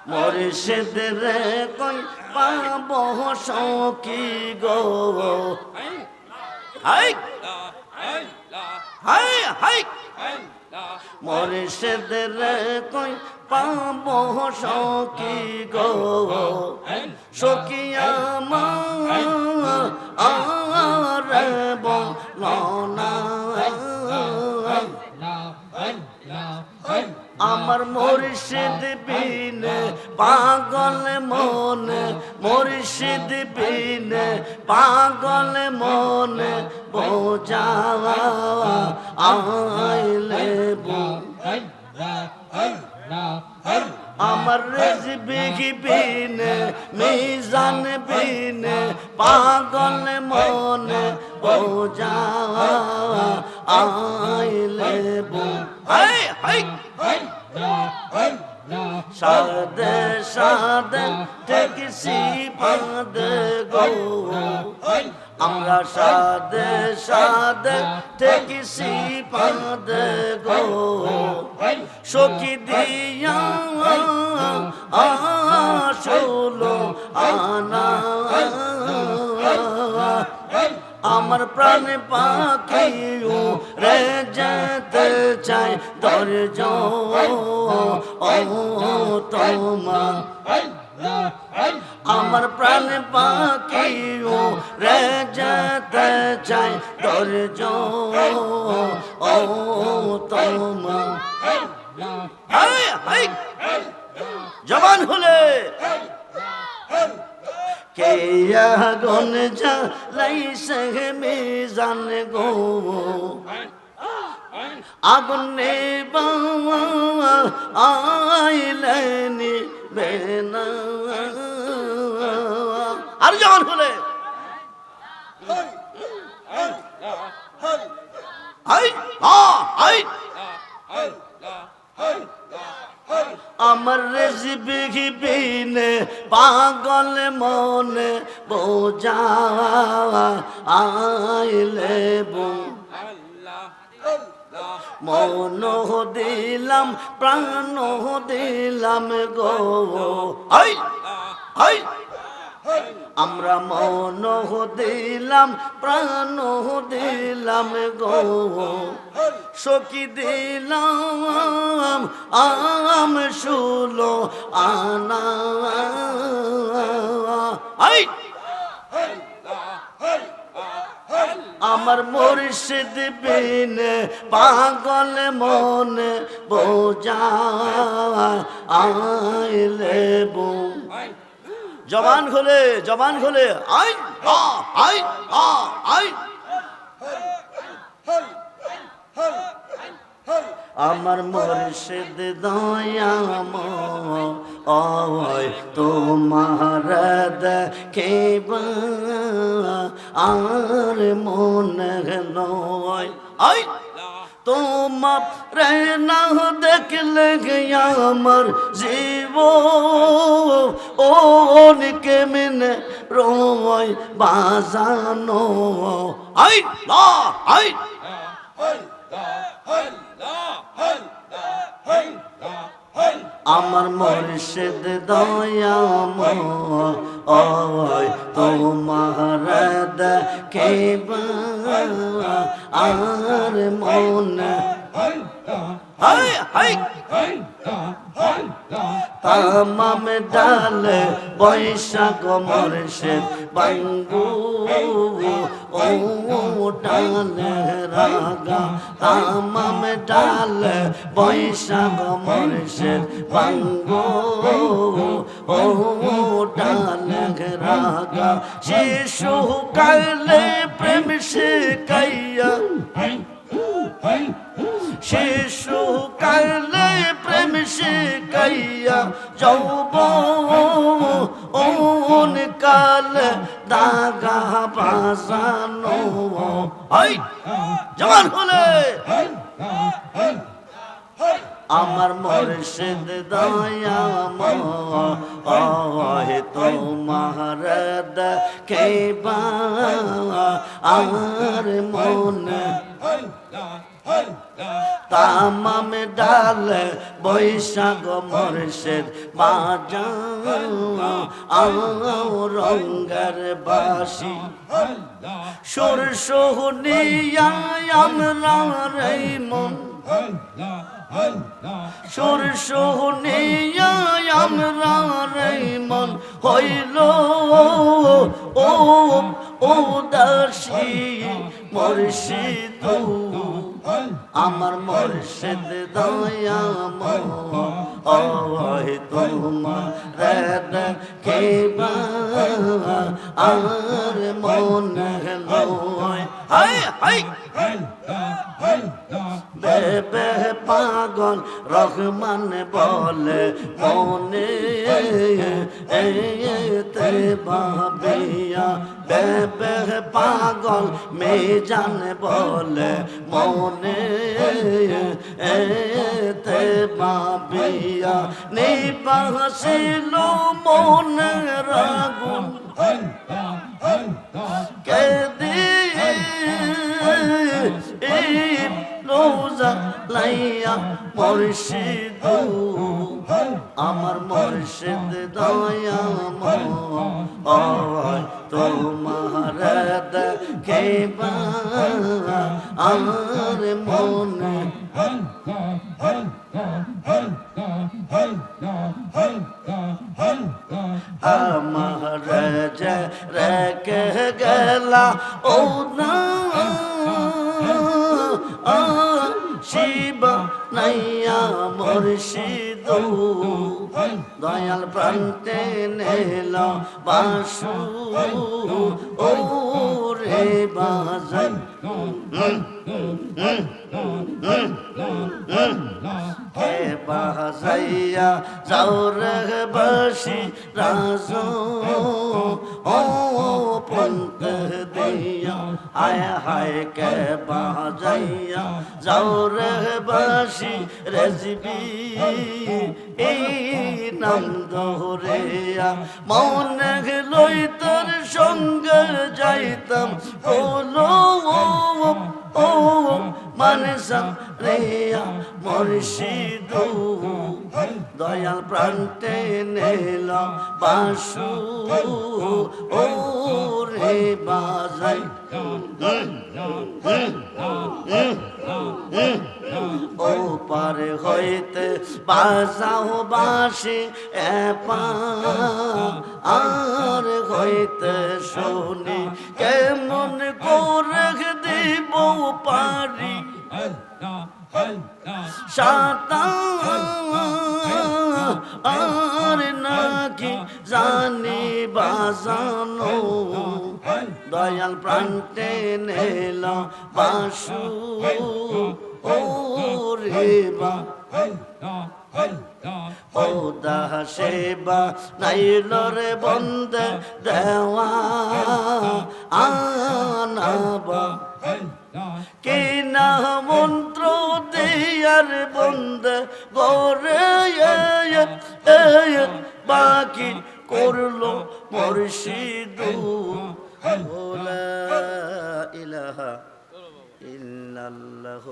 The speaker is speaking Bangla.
মুর্শিদ রে কই পাবো সখী গো হাই হাই হাই মুর্শিদ রে কই পাবো সখী গো সখী আমার বলো না আমার মুর্শিদ বিনে পাগল মনে মুর্শিদ বিনে পাগল মনে বোঝা আইলে আমার রিজবি বিনে মিজান বিনে পাগল মনে বোঝা আইলে হাই হাই সাদে সাদে ঠেকছি বাঁধে গো আমরা সাদে সাদে ঠেকছি বাঁধে গো সখী দিয়া আসলো আনা আমার প্রাণ পাখিও রে যেতে চাই ধৈর্য তোমা আমার প্রাণ পাখিও রে যেতে চাই ধৈর্য তোমা জবান হলে কে আগুন জ্বালাইছে মিজান গো আগুন নেবা আইলেনি বেনা আর জবান হলে হাই হাই আমার রিজবি বিনে পাগল মনে বোঝা আইলে মন দিলাম প্রাণ দিলাম গো হাই হাই আমরা মন দিলাম প্রাণ দিলাম গো সখী দিলাম আম শুলো আনা হাই আমার মুর্শিদ বিনে পাগল মনে বোঝা আইলে জবান খোলে আই আই আই আমার মুর্শিদ দয়াময় তোমার দেখিবা আর মনে নয় আই তোমার না দেখলে আমার জীব কেমনে রয় বাজানো আই আই আমার মুর্শিদ দয়াময় তোমার দেখিবা আর মনে হাই হাই তামাম ডালে বৈশাখ মুর্শিদ বাঙ্গু ও ডালে রাগা তামাম ডালে বৈশাখ মুর্শিদ বাঙ্গু ও ডালে রাগা শিশু কালে প্রেম শিখাইয়া শিশু কালে প্রেম শিখাইয়া যৌবন কালে দাগা বাজানো জবান হলে আমার মুর্শিদ দয়াময় তোমার দেখিবা আর মনে তামাম ডাল বৈশাখ মুর্শিদ বাজাও রঙ্গের বাসি সুর সোহনিয়া আমরা রে মন সুর সোহনিয়া আমরা রে মন হইল ও দাসী মুর্শিদ আমার মুর্শিদ দয়াময় তোমার কেবা আর মনে লয় হাই হাই বেবে পাগল রহমান বলে মনে তে ভাবিয়া বেবে পাগল মেজান বলে মনে তে ভাবিয়া নিবাসিল মনে রাগুন কে দিয়ে রোজা লাইয়া মুর্শিদ আমার মুর্শিদ দয়াময় তোমার দেখিবা আমার মনে আমার যে রেখে গেলা ও না শিব নাইয়া মুর্শিদ দয়াল প্রান্তে নেল বাসু ও রে বাজাই হে বাজাইয়া যাও রে বাসি রাজ ও পন্ত দিয়া হায় হায় কে বাজাইয়া যাও রে বাসি রেজবি এই নাম ধরিয়া মনে লই তোর সঙ্গে যাইতাম বলো ও মানসা রেয়া মুর্শিদ দয়াল প্রান্তে নেল বাসু ও রে বাজাই ও পার হইতে বাজাও বাসি আর হইতে শুনি কেমন করে দিব পারি আর নাকি জানি বাজানো দয়াল প্রান্তে নেল বাসু ও রে বা ও দাসেবা নাইল রে বন্দে দেওয়া আনাবা কে না মন্ত্র দিয়ার বন্দে গরে বাকি করলো মুর্শিদ লা ইলাহা ইল্লাল্লাহ